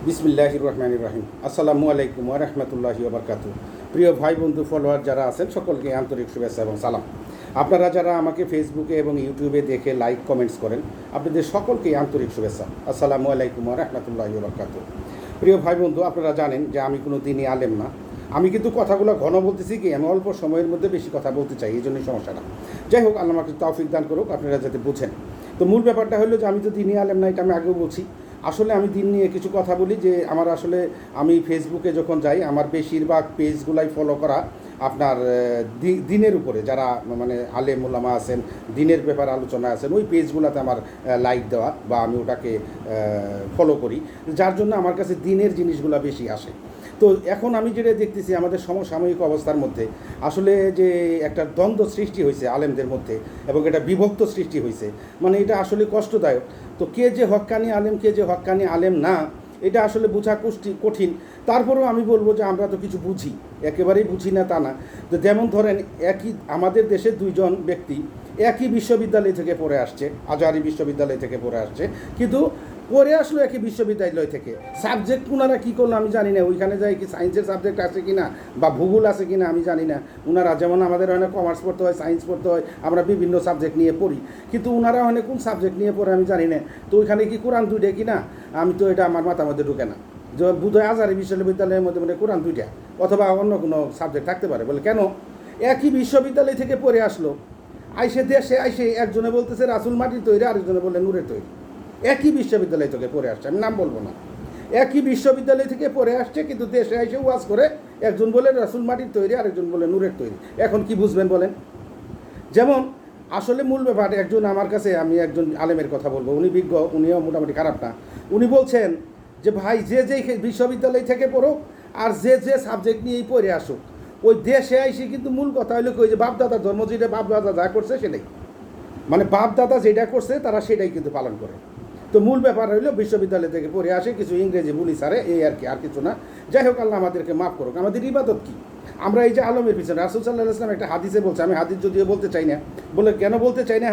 বিসমিল্লাহির রহমানির রহিম। আসসালামু আলাইকুম ওয়া রাহমাতুল্লাহি ওয়া বারাকাতুহু। প্রিয় ভাই বন্ধু ফলোয়ার যারা আছেন সকলকে আন্তরিক শুভেচ্ছা এবং সালাম। আপনারা যারা আমাকে ফেসবুকে এবং ইউটিউবে দেখে লাইক কমেন্টস করেন, আপনাদের সকলকে আন্তরিক শুভেচ্ছা। আসসালামু আলাইকুম ওয়া রাহমাতুল্লাহি ওয়া বারাকাতুহু। প্রিয় ভাই বন্ধু, আপনারা জানেন যে আমি কোনো দিনই আলেম না। আমি কিন্তু কথাগুলো ঘন বলতেছি কি, আমি অল্প সময়ের মধ্যে বেশি কথা বলতে চাই, এই জন্যই সমস্যাটা। যাই হোক, আল্লাহ আমাকে তৌফিক দান করুক, আপনারা যাতে বুঝেন। তো মূল ব্যাপারটা হলো যে আমি তো দিনই আলেম না, এটা আমি আগেও বলছি। আসলে আমি দিন নিয়ে কিছু কথা বলি যে আমার আসলে আমি ফেসবুকে যখন যাই, আমার বেশিরভাগ পেজগুলাই ফলো করা আপনার দিনের উপরে, যারা মানে আলেম ওলামা আছেন, দিনের ব্যাপারে আলোচনা আছেন, ওই পেজগুলোতে আমার লাইক দেওয়া বা আমি ওটাকে ফলো করি, যার জন্য আমার কাছে দিনের জিনিসগুলো বেশি আসে। তো এখন আমি যেটা দেখতেছি আমাদের সমসাময়িক অবস্থার মধ্যে আসলে যে একটা দ্বন্দ্ব সৃষ্টি হয়েছে আলেমদের মধ্যে এবং এটা বিভক্ত সৃষ্টি হয়েছে, মানে এটা আসলে কষ্টদায়ক। তো কে যে হক্কানি আলেম, কে যে হক্কানি আলেম না, এটা আসলে বোঝা কঠিন। তারপরেও আমি বলবো যে আমরা তো কিছু বুঝি, একেবারেই বুঝি না তা না। তো যেমন ধরেন, একই আমাদের দেশের দুইজন ব্যক্তি একই বিশ্ববিদ্যালয় থেকে পড়ে আসছে, আজহারি বিশ্ববিদ্যালয় থেকে পড়ে আসছে, কিন্তু পড়ে আসলো একই বিশ্ববিদ্যালয় থেকে। সাবজেক্ট ওনারা কী করলো আমি জানি না, ওইখানে যাই কি সায়েন্সের সাবজেক্ট আছে কি না বা ভূগোল আছে কি না আমি জানি না। ওনারা যেমন আমাদের হয় না কমার্স পড়তে হয়, সায়েন্স পড়তে হয়, আমরা বিভিন্ন সাবজেক্ট নিয়ে পড়ি, কিন্তু ওনারা হয় কোন সাবজেক্ট নিয়ে পড়ে আমি জানি না। তো ওইখানে কি কোরআন দুইটা কি না, আমি তো এটা আমার মাথার মধ্যে ঢুকে না। যে বোধহয় আজহারি বিশ্ববিদ্যালয়ের মধ্যে মানে কোরআন দুইটা অথবা অন্য কোনো সাবজেক্ট থাকতে পারে। বলে কেন? একই বিশ্ববিদ্যালয় থেকে পড়ে আসলো, আইসে দেশে আইসে একজনে বলতেছে রাসুল মাটির তৈরি, আরেকজনে বলে নূরের তৈরি। একই বিশ্ববিদ্যালয় থেকে পড়ে আসছে, আমি নাম বলবো না, একই বিশ্ববিদ্যালয় থেকে পড়ে আসছে, কিন্তু দেশে এসে ওয়াজ করে একজন বলে রাসুল মাটির তৈরি, আরেকজন বলে নূরের তৈরি। এখন কি বুঝবেন বলেন? যেমন আসলে মূল ব্যাপার, একজন আমার কাছে, আমি একজন আলেমের কথা বলবো, উনি বিজ্ঞ, উনিও মোটামুটি খারাপ না। উনি বলছেন যে ভাই, যে যে বিশ্ববিদ্যালয় থেকে পড়ুক আর যে যে সাবজেক্ট নিয়েই পড়ে আসুক, ওই দেশে আইসে কিন্তু মূল কথা হলো ওই যে বাপদাদার ধর্ম, যেটা বাপদাদা যা করছে সেটাই, মানে বাপদাদা যেটা করছে তারা সেটাই কিন্তু পালন করে। তো মূল ব্যাপার হইলো বিশ্ববিদ্যালয় থেকে পড়ে আসে, কিছু ইংরেজি বলি সারে, এই আর কি, আর কিছু না। যাই হোক, আল্লাহ আমাদেরকে মাফ করুক। আমাদের ইবাদত কি? আমরা এই যে আলমের পিছনে, রাসূল সাল্লাল্লাহু আলাইহি ওয়াসাল্লাম একটা হাদিসে বলছে, আমি হাদিস যদিও বলতে চাই না, বলে কেন বলতে চাই না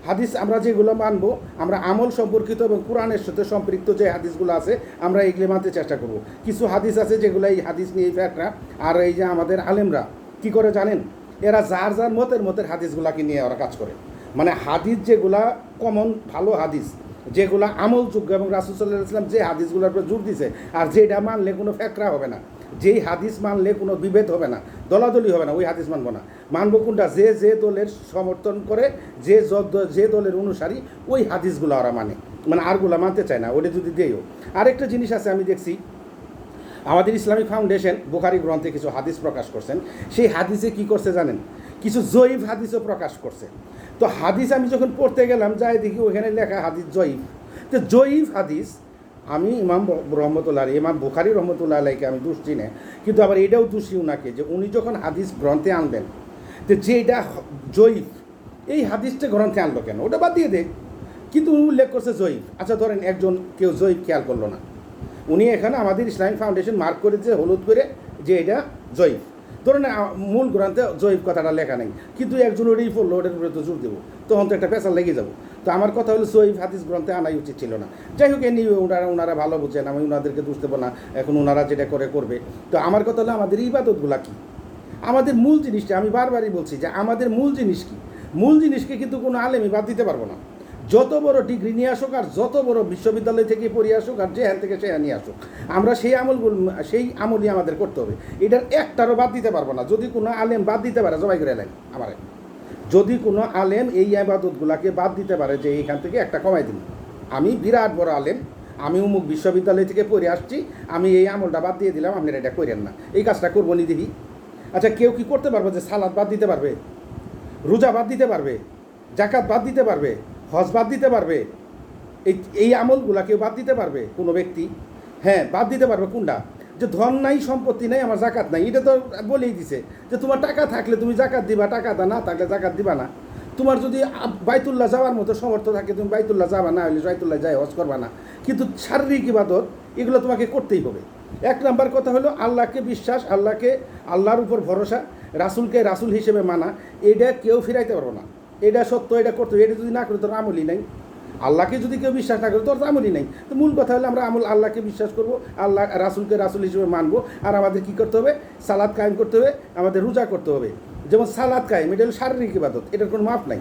হাদিস আমরা যেগুলো মানবো, আমরা আমল সম্পর্কিত এবং কোরআনের সাথে সম্পৃক্ত যে হাদিসগুলো আছে আমরা এগুলো মানতে চেষ্টা করব। কিছু হাদিস আছে যেগুলো এই হাদিস নিয়ে ফ্যাকরা, আর এই যে আমাদের আলেমরা কি করে জানেন, এরা যার যার মতের হাদিসগুলাকে নিয়ে ওরা কাজ করে। মানে হাদিস যেগুলা কমন ভালো হাদিস, যেগুলো আমলযোগ্য এবং রাসূল সাল্লাল্লাহু আলাইহি ওয়াসাল্লাম যে হাদিসগুলোর উপর জোর দিছে, আর যেটা মানলে কোনো ফ্যাকরা হবে না, যেই হাদিস মানলে কোনো বিভেদ হবে না, দলাদলি হবে না, ওই হাদিস মানবো না। মানবো কোনটা? যে যে দলের সমর্থন করে, যে দলের অনুসারী, ওই হাদিসগুলো ওরা মানে আরগুলা মানতে চায় না, ওটা যদি দেয়ও। আরেকটা জিনিস আছে, আমি দেখছি আমাদের ইসলামিক ফাউন্ডেশন বুখারী গ্রন্থে কিছু হাদিস প্রকাশ করছেন। সেই হাদিসে কি করছে জানেন? কিছু জয়ীফ হাদিসও প্রকাশ করছে। তো হাদিস আমি যখন পড়তে গেলাম, যাই দেখি ওখানে লেখা হাদিস জয়ীফ। তো জয়ীফ হাদিস, আমি ইমাম রহমতুল্লাহ আলাইহি, ইমাম বুখারী রহমতুল্লাহ আলাইহিকে আমি দোষ দিই না, কিন্তু আবার এটাও দোষী ওনাকে যে উনি যখন হাদিস গ্রন্থে আনবেন, তো যে এটা জয়ীফ, এই হাদিসটা গ্রন্থে আনলো কেন? ওটা বাদ দিয়ে দেখ, কিন্তু উনি উল্লেখ করছে জয়ীফ। আচ্ছা ধরেন একজন কেউ জয়ীফ খেয়াল করলো না, উনি এখানে আমাদের ইসলামিক ফাউন্ডেশন মার্ক করেছে হলুদ করে যে এটা জয়ীফ। ধরেন মূল গ্রন্থে জয়ীফ কথাটা লেখা নেই, কিন্তু একজন ওটাই পড়লো, ওটার উপরে তো জোর দেবো, তখন তো একটা পেশা লেগে যাবো। তো আমার কথা হলো জয়ীফ হাদিস গ্রন্থে আনাই উচিত ছিল না। যাই হোক, এ নিয়ে ওনারা ভালো বুঝছেন, আমি ওনাদেরকে দোষ দেবো না, এখন ওনারা যেটা করবে। তো আমার কথা হলো আমাদের ইবাদতগুলা কী, আমাদের মূল জিনিসটা, আমি বারবারই বলছি যে আমাদের মূল জিনিস কী। মূল জিনিসকে কিন্তু কোনো আলেমই বাদ দিতে পারবো না। যত বড় ডিগ্রি নিয়ে আসুক আর যত বড় বিশ্ববিদ্যালয় থেকে পড়ে আসুক আর যেখান থেকে সে নিয়ে আসুক, আমরা সেই আমলই আমাদের করতে হবে। এটার একটারও বাদ দিতে পারবো না। যদি কোনো আলেম বাদ দিতে পারে, জবাই করে এলেন আমার, যদি কোনো আলেম এই ইবাদতগুলাকে বাদ দিতে পারে যে এইখান থেকে একটা কমাই দিন, আমি বিরাট বড় আলেম, আমি অমুক বিশ্ববিদ্যালয় থেকে পড়ে আসছি, আমি এই আমলটা বাদ দিয়ে দিলাম, আপনারা এটা করেন না, এই কাজটা করবো নি দেখি। আচ্ছা, কেউ কি করতে পারবে যে সালাদ বাদ দিতে পারবে, রোজা বাদ দিতে পারবে, জাকাত বাদ দিতে পারবে, হজ বাদ দিতে পারবে? এই আমলগুলা কেউ বাদ দিতে পারবে কোনো ব্যক্তি? হ্যাঁ, বাদ দিতে পারবে। কোনটা? যে ধন নাই, সম্পত্তি নাই, আমার জাকাত নাই, এটা তো বলেই দিছে যে তোমার টাকা থাকলে তুমি জাকাত দিবা, টাকা না থাকলে জাকাত দিবা না। তোমার যদি বাইতুল্লাহ যাওয়ার মতো সমর্থ থাকে, তুমি বাইতুল্লাহ যাবা, না হলে বাইতুল্লাহ যাই হজ করবা না। কিন্তু শারীরিক ইবাদত এগুলো তোমাকে করতেই হবে। এক নাম্বার কথা হলো আল্লাহকে বিশ্বাস, আল্লাহর উপর ভরসা, রাসূলকে রাসূল হিসেবে মানা, এটা কেউ ফিরাইতে পারবো না। এটা সত্য, এটা করতে, এটা যদি না করে তোর আমলই নাই। আল্লাহকে যদি কেউ বিশ্বাস না করে তোর তো আমলই নেই। তো মূল কথা হলো আমরা আল্লাহকে বিশ্বাস করব, আল্লাহ রাসূলকে রাসূল হিসেবে মানবো, আর আমাদের কী করতে হবে? সালাত কায়েম করতে হবে, আমাদের রোজা করতে হবে। যেমন সালাত কায়েম, এটা হলো শারীরিক ইবাদত, এটার কোনো মাপ নাই।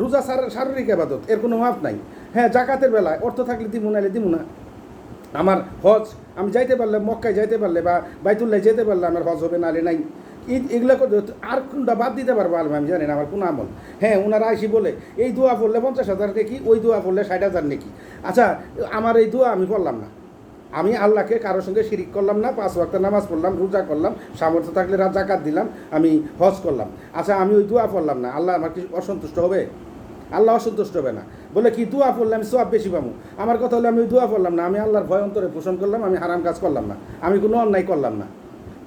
রোজা শারীরিক ইবাদত, এর কোনো মাপ নাই। হ্যাঁ, জাকাতের বেলায় অর্থ থাকলে দিমু, নাইলে দিমু না। আমার হজ, আমি যাইতে পারলে, মক্কায় যাইতে পারলে বা বাইতুল্লাহ যেতে পারলে আমার হজ হবে, নাহলে নাই। এগুলো করতে আর কোনটা বাদ দিতে পারবো আলম আমি জানি না, আমার কোনো আমল। হ্যাঁ, ওনারা আইসি বলে এই দোয়া পড়লে 50,000 নাকি, ওই দোয়া পড়লে 60,000 নাকি। আচ্ছা, আমার এই দোয়া আমি পড়লাম না, আমি আল্লাহকে কারোর সঙ্গে শিরিক করলাম না, 5 ওয়াক্ত নামাজ পড়লাম, রোজা করলাম, সামর্থ্য থাকলে জাকাত দিলাম, আমি হজ করলাম। আচ্ছা, আমি ওই দোয়া পড়লাম না, আল্লাহ আমার কি অসন্তুষ্ট হবে? আল্লাহ অসন্তুষ্ট হবে না। বলে কি দোয়া পড়লে আমি সওয়াব বেশি পাবো। আমার কথা হলো আমি ওই দোয়া পড়লাম না, আমি আল্লাহর ভয় অন্তরে পোষণ করলাম, আমি হারাম কাজ করলাম না, আমি কোনো অন্যায় করলাম না।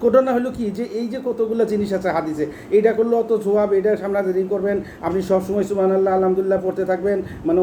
ঘটনা হলো কি, যে এই যে কতগুলো জিনিস আছে হাদিসে, এইটা করলে অত সোয়াব, এটা সামনাদারি করবেন, আপনি সবসময় সুবহানাল্লাহ আলহামদুলিল্লাহ পড়তে থাকবেন, মানে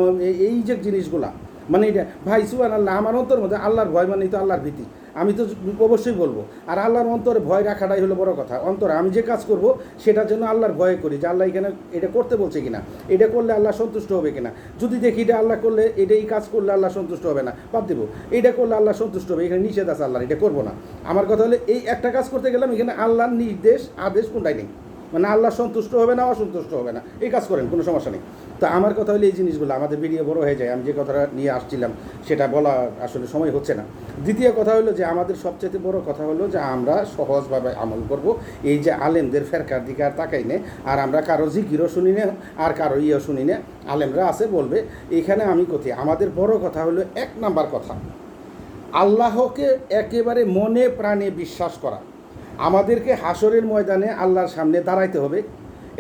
এই যে জিনিসগুলা, মানে এটা ভাই সুবহানাল্লাহ, আমার অন্তর মধ্যে আল্লাহর ভয় মানেই তো আল্লাহর ভীতি, আমি তো অবশ্যই বলবো। আর আল্লাহর অন্তরে ভয় রাখাটাই হলো বড় কথা। অন্তরে আমি যে কাজ করব সেটার জন্য আল্লাহর ভয় করি, যে আল্লাহ এখানে এটা করতে বলছে কিনা, এটা করলে আল্লাহ সন্তুষ্ট হবে কিনা। যদি দেখি এটা আল্লাহ করলে, এটা এই কাজ করলে আল্লাহ সন্তুষ্ট হবে না, বাদ দেবো। এইটা করলে আল্লাহ সন্তুষ্ট হবে, এখানে নিষেধ আছে আল্লাহর, এটা করবো না। আমার কথা হলে এই একটা কাজ করতে গেলাম, এখানে আল্লাহর নির্দেশ আদেশ কোনটাই নেই, মানে আল্লাহ সন্তুষ্ট হবে না, অসন্তুষ্ট হবে না, এই কাজ করেন, কোনো সমস্যা নেই। তো আমার কথা হলো এই জিনিসগুলো আমাদের ভিডিও বড় হয়ে যায়, আমি যে কথাটা নিয়ে আসছিলাম সেটা বলা আসলে সময় হচ্ছে না। দ্বিতীয় কথা হলো যে আমাদের সবচেয়ে বড় কথা হলো যে আমরা সহজভাবে আমল করব। এই যে আলেমদের ফেরকার দিকে আর তাকাই নে, আর আমরা কারো জিকিরও শুনি না, আর কারো ইয়েও শুনি না। আলেমরা আছে বলবে, এইখানে আমি কোথায়, আমাদের বড় কথা হলো 1 নাম্বার কথা, আল্লাহকে একেবারে মনে প্রাণে বিশ্বাস করা। আমাদেরকে হাসরের ময়দানে আল্লাহর সামনে দাঁড়াইতে হবে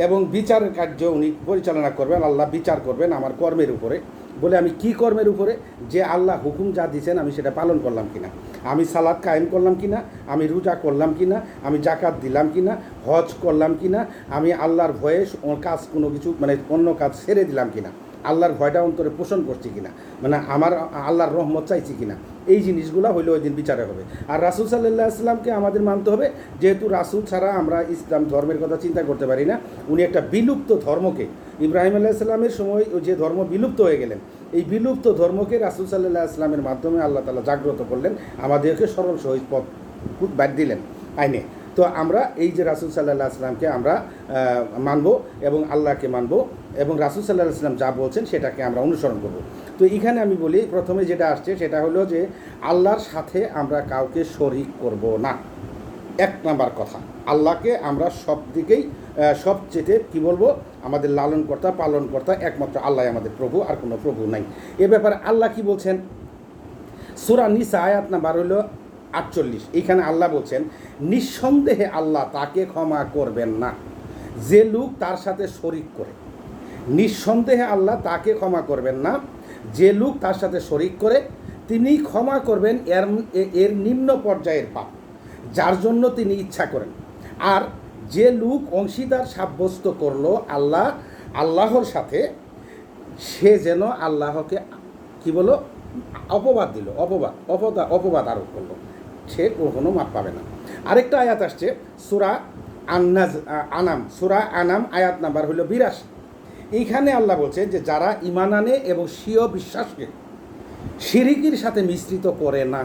এবং বিচারের কার্য উনি পরিচালনা করবেন, আল্লাহ বিচার করবেন আমার কর্মের উপরে। বলে আমি কি কর্মের উপরে? যে আল্লাহ হুকুম যা দিয়েছেন আমি সেটা পালন করলাম কিনা, আমি সালাত কায়েম করলাম কিনা, আমি রোজা করলাম কিনা, আমি জাকাত দিলাম কিনা, হজ করলাম কিনা, আমি আল্লাহর ভয়ে কাজ কোনো কিছু মানে অন্য কাজ ছেড়ে দিলাম কিনা, আল্লাহর ভয়টা অন্তরে পোষণ করছি কিনা, মানে আমার আল্লাহর রহমত চাইছি কিনা। এই জিনিসগুলো হইলে ওই দিন বিচারে হবে। আর রাসূল সাল্লাল্লাহু আলাইহি ওয়াসাল্লামকে আমাদের মানতে হবে, যেহেতু রাসূল ছাড়া আমরা ইসলাম ধর্মের কথা চিন্তা করতে পারি না। উনি একটা বিলুপ্ত ধর্মকে, ইব্রাহিম আলাইহিস সালামের সময় যে ধর্ম বিলুপ্ত হয়ে গেলেন, এই বিলুপ্ত ধর্মকে রাসূল সাল্লাল্লাহু আলাইহি ওয়াসাল্লামের মাধ্যমে আল্লাহ তাআলা জাগ্রত করলেন, আমাদেরকে সরল সহজ পথ বাদ দিলেন আইনে। তো আমরা এই যে রাসূল সাল্লাল্লাহু আলাইহি ওয়াসাল্লামকে আমরা মানব এবং আল্লাহকে মানব এবং রাসূল সাল্লাল্লাহু আলাইহি ওয়াসাল্লাম যা বলছেন সেটাকে আমরা অনুসরণ করব। তো এখানে আমি বলি, প্রথমে যেটা আসছে সেটা হলো যে আল্লাহর সাথে আমরা কাউকে শরীক করব না। 1 নাম্বার কথা, আল্লাহকে আমরা সব দিকেই সবচেয়ে কী বলবো, আমাদের লালনকর্তা পালনকর্তা একমাত্র আল্লাহ আমাদের প্রভু, আর কোনো প্রভু নাই। এ ব্যাপারে আল্লাহ কি বলছেন? সূরা নিসা আয়াত নাম্বার হলো 48। এইখানে আল্লাহ বলছেন, নিঃসন্দেহে আল্লাহ তাকে ক্ষমা করবেন না যে লোক তার সাথে শরীক করে। নিঃসন্দেহে আল্লাহ তাকে ক্ষমা করবেন না যে লোক তার সাথে শরীক করে, তিনি ক্ষমা করবেন এর নিম্ন পর্যায়ের পাপ, যার জন্য তিনি ইচ্ছা করেন। আর যে লোক অংশীদার সাব্যস্ত করলো আল্লাহর সাথে, সে যেন আল্লাহকে কি বলো অপবাদ দিল, অপবাদ আরোপ করলো, সে কখনো মাপ পাবে না। আরেকটা আয়াত আসছে সূরা আনাম আয়াত নাম্বার হলো 82। এইখানে আল্লাহ বলছেন যে যারা ঈমান আনে এবং স্বীয় বিশ্বাসকে শিরিকির সাথে মিশ্রিত করে না,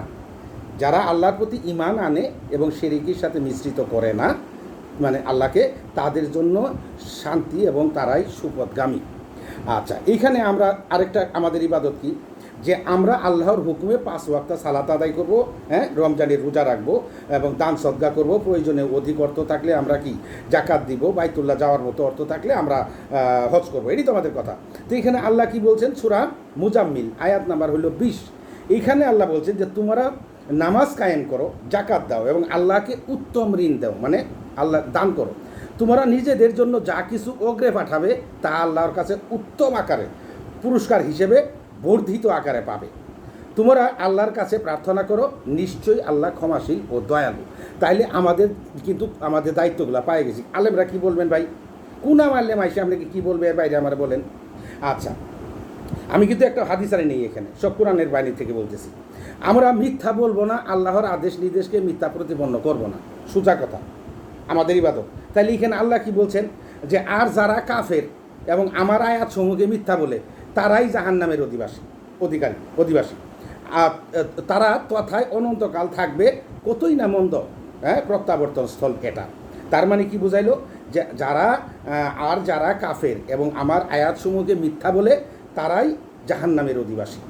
যারা আল্লাহর প্রতি ঈমান আনে এবং শিরিকির সাথে মিশ্রিত করে না, মানে আল্লাহকে, তাদের জন্য শান্তি এবং তারাই সুপথগামী। আচ্ছা, এইখানে আমরা আরেকটা আমাদের ইবাদত কি, যে আমরা আল্লাহর হুকুমে 5 ওয়াক্ত সালাত আদায় করব, হ্যাঁ, রমজানের রোজা রাখবো এবং দান সদকা করব, প্রয়োজনে অধিক অর্থ থাকলে আমরা কি জাকাত দিব, বাইতুল্লাহ যাওয়ার মতো অর্থ থাকলে আমরা হজ করবো, এটাই তো আমাদের কথা। তো এখানে আল্লাহ কি বলছেন? সূরা মুজাম্মিল আয়াত নাম্বার হলো 20। এইখানে আল্লাহ বলছেন যে তোমরা নামাজ কায়েম করো, জাকাত দাও এবং আল্লাহকে উত্তম ঋণ দাও, মানে আল্লাহ দান করো। তোমরা নিজেদের জন্য যা কিছু অগ্রে পাঠাবে তা আল্লাহর কাছে উত্তম আকারে পুরস্কার হিসেবে বর্ধিত আকারে পাবে। তোমরা আল্লাহর কাছে প্রার্থনা করো, নিশ্চয়ই আল্লাহ ক্ষমাশীল ও দয়ালু। তাইলে আমাদের কিন্তু আমাদের দায়িত্বগুলো পায়ে গেছি। আলেমরা কি বলবেন ভাই? কোন আলেম আইসে আপনাকে কি বলবে এর বাইরে আমার বলেন? আচ্ছা, আমি কিন্তু একটা হাদিস আনি নেই, এখানে সব কোরআনের বাণী থেকে বলতেছি। আমরা মিথ্যা বলবো না, আল্লাহর আদেশ নির্দেশকে মিথ্যা প্রতিপন্ন করব না, সোজা কথা, আমাদের ইবাদত। তাইলে এখানে আল্লাহ কি বলছেন? যে আর যারা কাফের, এবং আমার আয়াত সমূহকে মিথ্যা বলে তারাই জাহান্নামের অধিবাসী। আর তারা তথায় অনন্তকাল থাকবে, কতই না মন্দ প্রত্যাবর্তন স্থল এটা। তার মানে কি বুঝাইলো, যে যারা কাফের এবং আমার আয়াতসমূহকে মিথ্যা বলে তারাই জাহান্নামের অধিবাসী,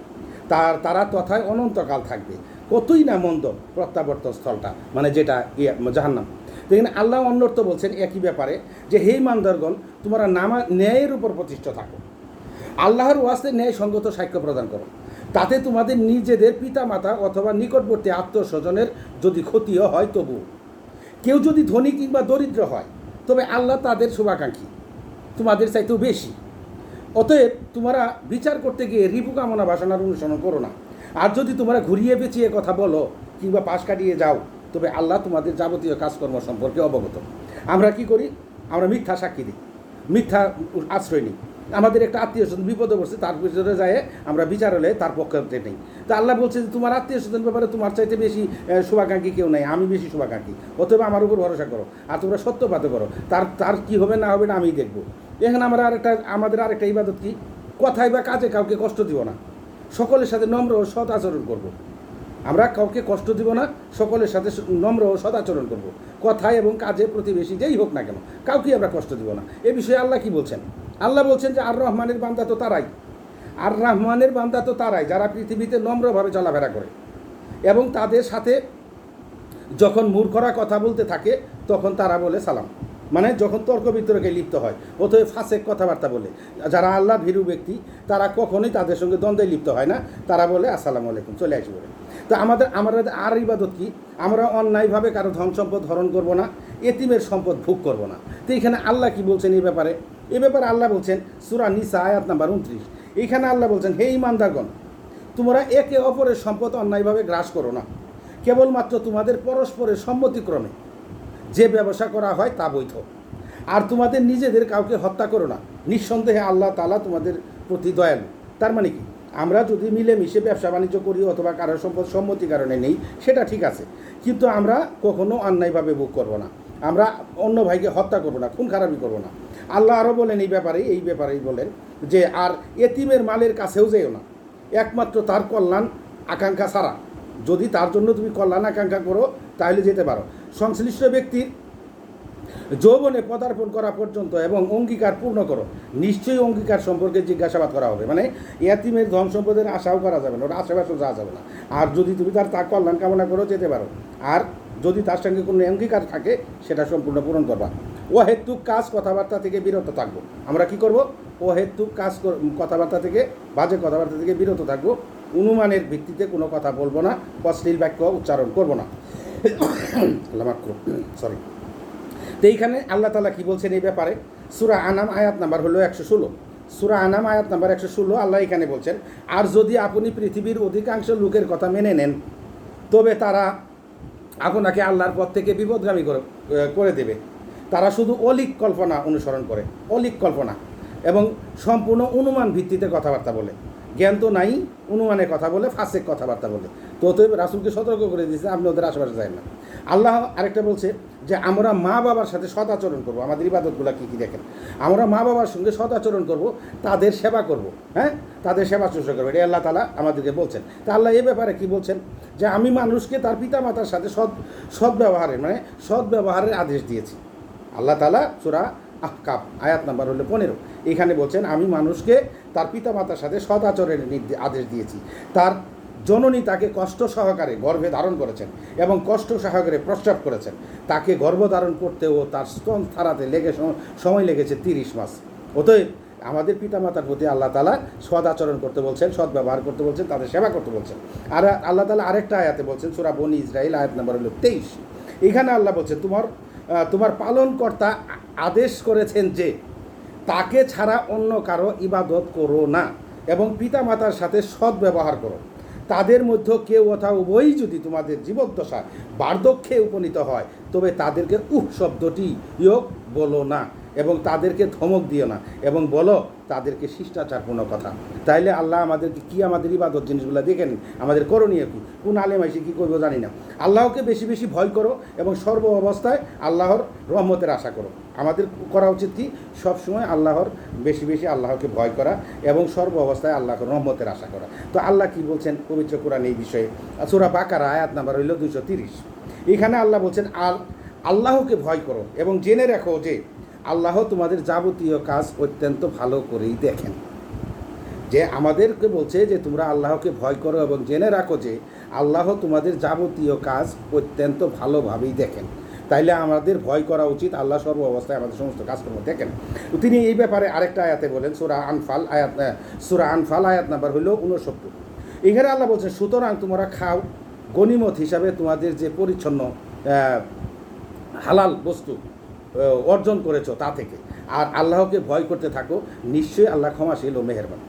তারা তথায় অনন্তকাল থাকবে, কতই না মন্দ প্রত্যাবর্তন স্থলটা, মানে যেটা জাহান্নাম। দেখেন আল্লাহ অন্যর্থ বলছেন একই ব্যাপারে যে হে ইমানদারগণ, তোমরা ন্যায়ের উপর প্রতিষ্ঠিত থাকো, আল্লাহর ওয়াস্তে ন্যায় সঙ্গত সাক্ষ্য প্রদান করো, তাতে তোমাদের নিজেদের পিতামাতা অথবা নিকটবর্তী আত্মস্বজনের যদি ক্ষতিও হয়, তবু কেউ যদি ধনী কিংবা দরিদ্র হয়, তবে আল্লাহ তাদের শুভাকাঙ্ক্ষী, তোমাদের চাইতেও বেশি। অতএব তোমরা বিচার করতে গিয়ে রিপু কামনা বাসনার অনুসরণ করো না। আর যদি তোমরা ঘুরিয়ে পেঁচিয়ে কথা বলো কিংবা পাশ কাটিয়ে যাও, তবে আল্লাহ তোমাদের যাবতীয় কাজকর্ম সম্পর্কে অবগত। আমরা কি করি? আমরা মিথ্যা সাক্ষী দিই, মিথ্যা আশ্রয় নিই। আমাদের একটা আত্মীয় স্বজন বিপদে পড়ছে, তার পিছনে যায় আমরা বিচার হলে তার পক্ষে নেই। তা আল্লাহ বলছে যে তোমার আত্মীয় স্বজন ব্যাপারে তোমার চাইতে বেশি শুভাকাঙ্ক্ষী কেউ নাই, আমি বেশি শুভাকাঙ্ক্ষী, অতএব আমার উপর ভরসা করো আর তোমরা সত্যপাত করো, তার কি হবে না হবে না আমি দেখবো। এখানে আমাদের আরেকটা ইবাদত কি, কথায় বা কাজে কাউকে কষ্ট দিব না, সকলের সাথে নম্র ও সৎ আচরণ করবো। আমরা কাউকে কষ্ট দিব না, সকলের সাথে নম্র ও সদাচরণ করব, কথায় এবং কাজে প্রতিবেশী যেই হোক না কেন কাউকে আমরা কষ্ট দিব না। এ বিষয়ে আল্লাহ কি বলছেন? আল্লাহ বলছেন যে আর রহমানের বান্দা তো তারাই যারা পৃথিবীতে নম্রভাবে চলাফেরা করে এবং তাদের সাথে যখন মূর্খরা কথা বলতে থাকে তখন তারা বলে সালাম, মানে যখন তর্ক বিতর্কে লিপ্ত হয়, অতএব ফাসেক কথাবার্তা বলে। যারা আল্লাহ ভীরু ব্যক্তি তারা কখনোই তাদের সঙ্গে দ্বন্দ্বে লিপ্ত হয় না, তারা বলে আসসালামু আলাইকুম, চলে আসি বলে। তো আমাদের আর ইবাদত কি, আমরা অন্যায়ভাবে কারো ধন সম্পদ হরণ করব না, এতিমের সম্পদ ভোগ করব না। তো এখানে আল্লাহ কি বলছেন এই ব্যাপারে আল্লাহ বলছেন সূরা নিসা আয়াত নাম্বার 29। এখানে আল্লাহ বলছেন হে ঈমানদারগণ, তোমরা একে অপরের সম্পদ অন্যায়ভাবে গ্রাস করো না, কেবলমাত্র তোমাদের পরস্পরের সম্মতিক্রমে যে ব্যবসা করা হয় তা বৈধ। আর তোমাদের নিজেদের কাউকে হত্যা করো না, নিঃসন্দেহে আল্লাহ তাআলা তোমাদের প্রতি দয়ালু। তার মানে কি, আমরা যদি মিলেমিশে ব্যবসা বাণিজ্য করি অথবা কারোর সম্পদ সম্মতির কারণে নেই, সেটা ঠিক আছে, কিন্তু আমরা কখনো অন্যায়ভাবে ভোগ করব না, আমরা অন্য ভাইকে হত্যা করব না, খুন খারাপি করব না। আল্লাহ আরও বলেন এই ব্যাপারেই বলেন যে আর এতিমের মালের কাছেও যেও না, একমাত্র তার কল্যাণ আকাঙ্ক্ষা ছাড়া। যদি তার জন্য তুমি কল্যাণ আকাঙ্ক্ষা করো তাহলে যেতে পারো। সংশ্লিষ্ট ব্যক্তির যৌবনে পদার্পণ করা পর্যন্ত এবং অঙ্গীকার পূর্ণ করো, নিশ্চয়ই অঙ্গীকার সম্পর্কে জিজ্ঞাসাবাদ করা হবে। মানে এতিমের ধন সম্পদের আশাও করা যাবে না, ওটা আশেপাশেও যাওয়া যাবে না। আর যদি তুমি তার কল্যাণ কামনা করো যেতে পারো, আর যদি তার সঙ্গে কোনো অঙ্গীকার থাকে সেটা সম্পূর্ণ পূরণ করবা। অহেতুক কাজ কথাবার্তা থেকে বিরত থাকবো। আমরা কি করব? অহেতুক কাজ কথাবার্তা থেকে, বাজে কথাবার্তা থেকে বিরত থাকবো। অনুমানের ভিত্তিতে কোনো কথা বলবো না, অশ্লীল বাক্য উচ্চারণ করবো না। সরি। তো এইখানে আল্লাহ তাআলা কি বলছেন এই ব্যাপারে? সূরা আনাম আয়াত নাম্বার হলো 116। সূরা আনাম আয়াত নাম্বার 116 আল্লাহ এখানে বলছেন, আর যদি আপনি পৃথিবীর অধিকাংশ লোকের কথা মেনে নেন, তবে তারা আপনাকে আল্লাহর পথ থেকে বিপদগামী করে দেবে। তারা শুধু অলিক কল্পনা অনুসরণ করে, অলিক কল্পনা এবং সম্পূর্ণ অনুমান ভিত্তিতে কথাবার্তা বলে। জ্ঞান তো নাই, অনুমানে কথা বলে, ফাসেক কথাবার্তা বলে। তো অতএব রাসূলকে সতর্ক করে দিয়েছে আপনি ওদের আশেপাশে যায় না। আল্লাহ আরেকটা বলছে যে আমরা মা বাবার সাথে সৎ আচরণ করবো। আমাদের ইবাদতগুলো কী কী দেখেন, আমরা মা বাবার সঙ্গে সৎ আচরণ করবো, তাদের সেবা করব, তাদের সেবা শুশ্রূষা করবো। এটা আল্লাহ তাআলা আমাদেরকে বলছেন। তা আল্লাহ এ ব্যাপারে কি বলছেন? যে আমি মানুষকে তার পিতামাতার সাথে সদ্ব্যবহারের আদেশ দিয়েছি। আল্লাহ তাআলা সূরা আহকাফ আয়াত নাম্বার হলো 15। এখানে বলছেন আমি মানুষকে তার পিতামাতার সাথে সৎ আচরণের আদেশ দিয়েছি। তার জননী তাকে কষ্ট সহকারে গর্ভে ধারণ করেছেন এবং কষ্ট সহকারে প্রস্রাব করেছেন। তাকে গর্ভধারণ করতেও তার স্তন ছাড়াতে সময় লেগেছে 30 মাস। অতএব আমাদের পিতামাতার প্রতি আল্লাহ তাআলা সৎ আচরণ করতে বলছেন, সৎ ব্যবহার করতে বলছেন, তাদের সেবা করতে বলছেন। আর আল্লাহ তাআলা আরেকটা আয়াতে বলছেন সূরা বনী ইসরাঈল আয়াত নাম্বার হলো 23। এখানে আল্লাহ বলছেন তোমার পালনকর্তা আদেশ করেছেন যে তাকে ছাড়া অন্য কারো ইবাদত করো না এবং পিতামাতার সাথে সৎ ব্যবহার করো। তাদের মধ্যে কেউ অথবা উভয়ই যদি তোমাদের জীবদ্দশায় বার্ধক্যে উপনীত হয়, তবে তাদেরকে শব্দটি বলো না এবং তাদেরকে ধমক দিও না এবং বলো তাদেরকে শিষ্টাচারপূর্ণ কথা। তাইলে আল্লাহ আমাদেরকে কি আমাদের ইবাদত জিনিসগুলো দেখেন, আমাদের করণীয় কী, কোন আলেম এসে কী করবো জানি না। আল্লাহকে বেশি বেশি ভয় করো এবং সর্ব অবস্থায় আল্লাহর রহমতের আশা করো। আমাদের করা উচিত কি, সবসময় আল্লাহর বেশি বেশি আল্লাহকে ভয় করা এবং সর্ব অবস্থায় আল্লাহর রহমতের আশা করা। তো আল্লাহ কি বলছেন পবিত্র কোরআন এই বিষয়ে? সূরা বাকারা আয়াত নাম্বার হইল 230। এখানে আল্লাহ বলছেন, আর আল্লাহকে ভয় করো এবং জেনে রাখো যে আল্লাহ তোমাদের যাবতীয় কাজ অত্যন্ত ভালো করেই দেখেন। যে আমাদেরকে বলছে যে তোমরা আল্লাহকে ভয় করো এবং জেনে রাখো যে আল্লাহ তোমাদের যাবতীয় কাজ অত্যন্ত ভালোভাবেই দেখেন। তাইলে আমাদের ভয় করা উচিত, আল্লাহ সর্ব অবস্থায় আমাদের সমস্ত কাজকর্ম দেখেন। তিনি এই ব্যাপারে আরেকটা আয়াতে বলেন, সূরা আনফাল আয়াত নাম্বার হইল 69। এখানে আল্লাহ বলছেন, সুতরাং তোমরা খাও গনিমত হিসাবে তোমাদের যে পরিচ্ছন্ন হালাল বস্তু অর্জন করেছো তা থেকে, আর আল্লাহকে ভয় করতে থাকো, নিশ্চয়ই আল্লাহ ক্ষমাশীল ও মেহেরবান।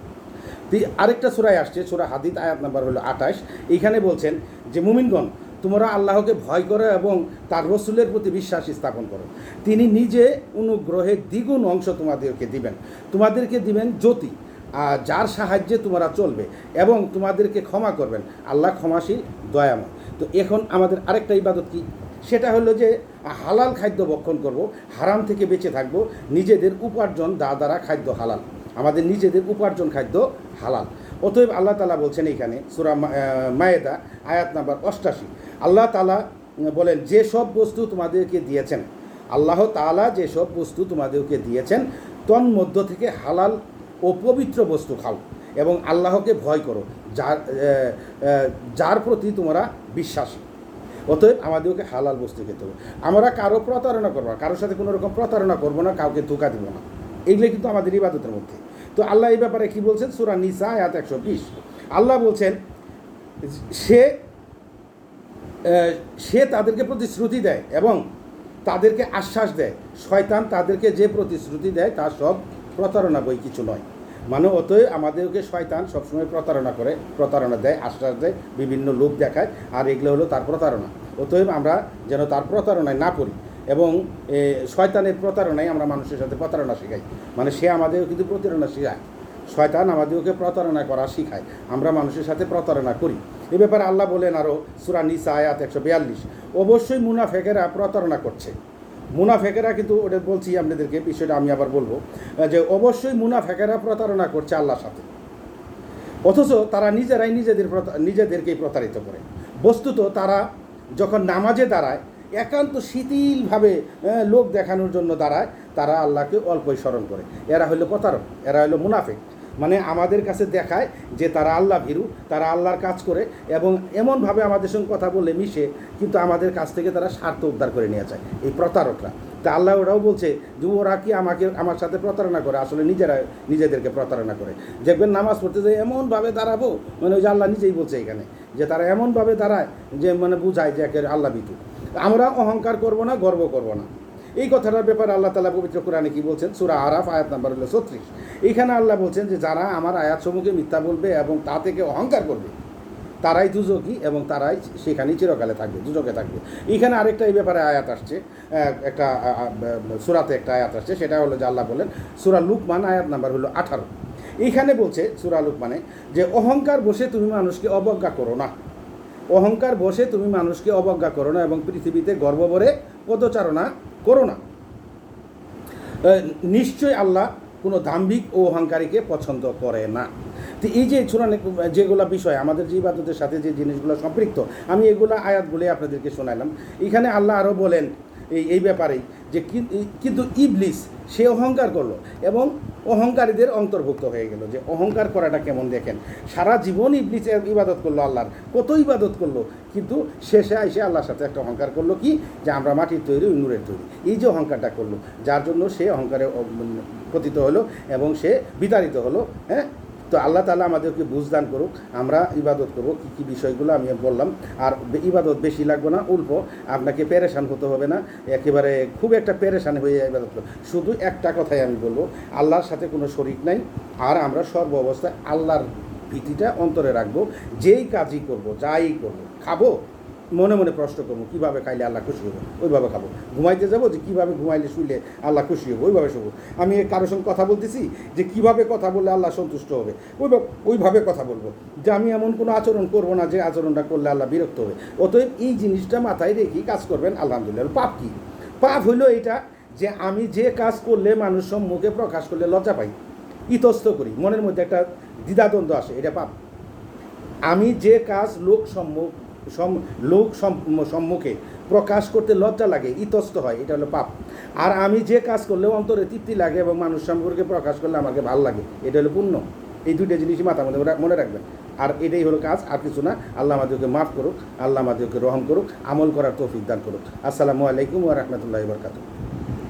আরেকটা সূরায় আসছে, সূরা হাদিদ আয়াত নাম্বার হলো 28। এইখানে বলছেন যে মুমিনগণ তোমরা আল্লাহকে ভয় করো এবং তার রসুলের প্রতি বিশ্বাস স্থাপন করো, তিনি নিজে অনুগ্রহের দ্বিগুণ অংশ তোমাদেরকে দিবেন জ্যোতি, যার সাহায্যে তোমরা চলবে এবং তোমাদেরকে ক্ষমা করবেন, আল্লাহ ক্ষমাশীল দয়াময়। তো এখন আমাদের আরেকটা ইবাদত কি, সেটা হলো যে হালাল খাদ্য ভক্ষণ করব, হারাম থেকে বেঁচে থাকব, নিজেদের উপার্জন দ্বারা খাদ্য হালাল, আমাদের নিজেদের উপার্জন খাদ্য হালাল। অতএব আল্লাহ তাআলা বলছেন এইখানে সূরা মায়েদা আয়াত নাম্বার 88, আল্লাহ তাআলা বলেন, যে সব বস্তু তোমাদেরকে দিয়েছেন, আল্লাহ তাআলা যে সব বস্তু তোমাদেরকে দিয়েছেন তন্মধ্য থেকে হালাল ও পবিত্র বস্তু খাও এবং আল্লাহকে ভয় করো, যার প্রতি তোমরা বিশ্বাসী। অতএব আমাদেরকে হালাল বস্তু খেতে হবে। আমরা কারো প্রতারণা করবো না, কারোর সাথে কোনো রকম প্রতারণা করবো না, কাউকে ধোঁকা দিব না, এগুলো কিন্তু আমাদের ইবাদতের মধ্যে। তো আল্লাহ এই ব্যাপারে কি বলছেন, সূরা নিসা আয়াত 120। আল্লাহ বলছেন, সে তাদেরকে প্রতিশ্রুতি দেয় এবং তাদেরকে আশ্বাস দেয়, শয়তান তাদেরকে যে প্রতিশ্রুতি দেয় তা সব প্রতারণা, বই কিছু নয়। মানে অতএব আমাদেরকে শয়তান সবসময় প্রতারণা দেয়, আশ্বাস দেয়, বিভিন্ন লোক দেখায়, আর এগুলো হলো তার প্রতারণা। অতএব আমরা যেন তার প্রতারণায় না পড়ি এবং শয়তানের প্রতারণায় আমরা মানুষের সাথে প্রতারণা শেখাই, মানে সে আমাদেরও কিন্তু প্রতারণা শেখায়, শয়তান আমাদেরকে প্রতারণা করা শেখায়, আমরা মানুষের সাথে প্রতারণা করি। এ ব্যাপারে আল্লাহ বলেন আরও সূরা নিসা আয়াত 142, অবশ্যই মুনাফেকেরা প্রতারণা করছে। মুনাফেকেরা কিন্তু ওটা বলছি আপনাদেরকে, বিষয়টা আমি আবার বলবো যে অবশ্যই মুনাফেকেরা প্রতারণা করছে আল্লাহর সাথে, অথচ তারা নিজেরাই নিজেদেরকেই প্রতারিত করে। বস্তুত তারা যখন নামাজে দাঁড়ায় একান্ত শিথিলভাবে লোক দেখানোর জন্য দাঁড়ায়, তারা আল্লাহকে অল্পই স্মরণ করে। এরা হলো প্রতারক, এরা হলো মুনাফেক। মানে আমাদের কাছে দেখায় যে তারা আল্লাহ ভীরু, তারা আল্লাহর কাজ করে এবং এমনভাবে আমাদের সঙ্গে কথা বলে মিশে, কিন্তু আমাদের কাছ থেকে তারা স্বার্থ উদ্ধার করে নিয়ে যায়, এই প্রতারকরা। তা আল্লাহ ওরাও বলছে যে ওরা কি আমার সাথে প্রতারণা করে, আসলে নিজেদেরকে প্রতারণা করে। দেখবেন নামাজ পড়তে যে এমনভাবে দাঁড়াবো, মানে ওই যে আল্লাহ নিজেই বলছে এখানে যে তারা এমনভাবে দাঁড়ায় যে মানে বুঝায় যে একে আল্লাহ ভীতু। আমরা অহংকার করব না, গর্ব করব না। এই কথাটার ব্যাপারে আল্লাহ তাআলা পবিত্র কোরআনে কি বলছেন, সূরা আরাফ আয়াত নাম্বার হলো 36। এইখানে আল্লাহ বলছেন যে যারা আমার আয়াতসমূহকে মিথ্যা বলবে এবং তা থেকে অহংকার করবে, তারাই দুজকি এবং তারাই সেখানেই চিরকালে থাকবে, দুজকে থাকবে। এইখানে আরেকটা এই ব্যাপারে আয়াত আসছে, একটা সূরাতে একটা আয়াত আসছে, সেটা হলো যে আল্লাহ বলেন সূরা লুকমান আয়াত নাম্বার হলো 18। এইখানে বলছে সূরা লুকমানে যে অহংকার বসে তুমি মানুষকে অবজ্ঞা করো না, অহংকার বসে তুমি মানুষকে অবজ্ঞা করো না এবং পৃথিবীতে গর্ব ভরে পদচারণা করো না। নিশ্চয় আল্লাহ কোনো দাম্ভিক ও অহংকারীকে পছন্দ করে না। তো এই যে যেগুলো বিষয় আমাদের যে ইবাদতের সাথে যে জিনিসগুলো সম্পৃক্ত, আমি এগুলো আয়াত বলে আপনাদেরকে শোনালাম। এখানে আল্লাহ আরও বলেন এই ব্যাপারেই যে কিন্তু ইবলিস সে অহংকার করলো এবং অহংকারীদের অন্তর্ভুক্ত হয়ে গেল। যে অহংকার করাটা কেমন দেখেন, সারা জীবন ইবলিস ইবাদত করলো, আল্লাহর কত ইবাদত করলো, কিন্তু শেষে এসে আল্লাহর সাথে একটা অহংকার করলো কি, যে আমরা মাটির তৈরি, নূরের তৈরি। এই যে অহংকারটা করলো, যার জন্য সে অহংকারে পতিত হলো এবং সে বিতাড়িত হলো। হ্যাঁ, তো আল্লাহ তাআলা আমাদেরকে বুঝদান করুক, আমরা ইবাদত করবো কী কী বিষয়গুলো আমি বললাম। আর ইবাদত বেশি লাগবে না, অল্প, আপনাকে পেরেশান হতে হবে না, একেবারে খুব একটা পেরেশান হয়ে ইবাদত করবো। শুধু একটা কথাই আমি বলবো, আল্লাহর সাথে কোনো শরিক নাই, আর আমরা সর্ব অবস্থায় আল্লাহর ভীতিটা অন্তরে রাখবো। যেই কাজই করব, যাই করব, খাবো মনে মনে প্রশ্ন করবো কীভাবে খাইলে আল্লাহ খুশি হবে, ওইভাবে খাবো। ঘুমাইতে যাবো যে কীভাবে ঘুমাইলে শুইলে আল্লাহ খুশি হবে, ওইভাবে শুবো। আমি কারোর সঙ্গে কথা বলতেছি যে কীভাবে কথা বললে আল্লাহ সন্তুষ্ট হবে, ওইভাবে কথা বলবো। যে আমি এমন কোনো আচরণ করবো না যে আচরণটা করলে আল্লাহ বিরক্ত হবে। অতএব এই জিনিসটা মাথায় রেখেই কাজ করবেন। আলহামদুলিল্লাহ। পাপ কী? পাপ হইলো এটা যে আমি যে কাজ করলে মানুষ সম্মুখে প্রকাশ করলে লজ্জা পাই, ইতস্ত করি, মনের মধ্যে একটা দ্বিধাদ্বন্দ্ব আসে, এটা পাপ। আমি যে কাজ লোক সম্মুখে প্রকাশ করতে লজ্জা লাগে, ইতস্ত হয়, এটা হলো পাপ। আর আমি যে কাজ করলেও অন্তরে তৃপ্তি লাগে এবং মানুষ সম্পর্কে প্রকাশ করলে আমাকে ভালো লাগে, এটা হলো পুণ্য। এই দুইটা জিনিসই মাথা মনে রাখবেন। আর এটাই হলো কাজ, আর কিছু না। আল্লাহ আমাদেরকে মাফ করুক, আল্লাহ আমাদেরকে রহম করুক, আমল করার তৌফিক দান করুক। আসসালামু আলাইকুম ওয়া রাহমাতুল্লাহি ওয়া বারাকাতুহু।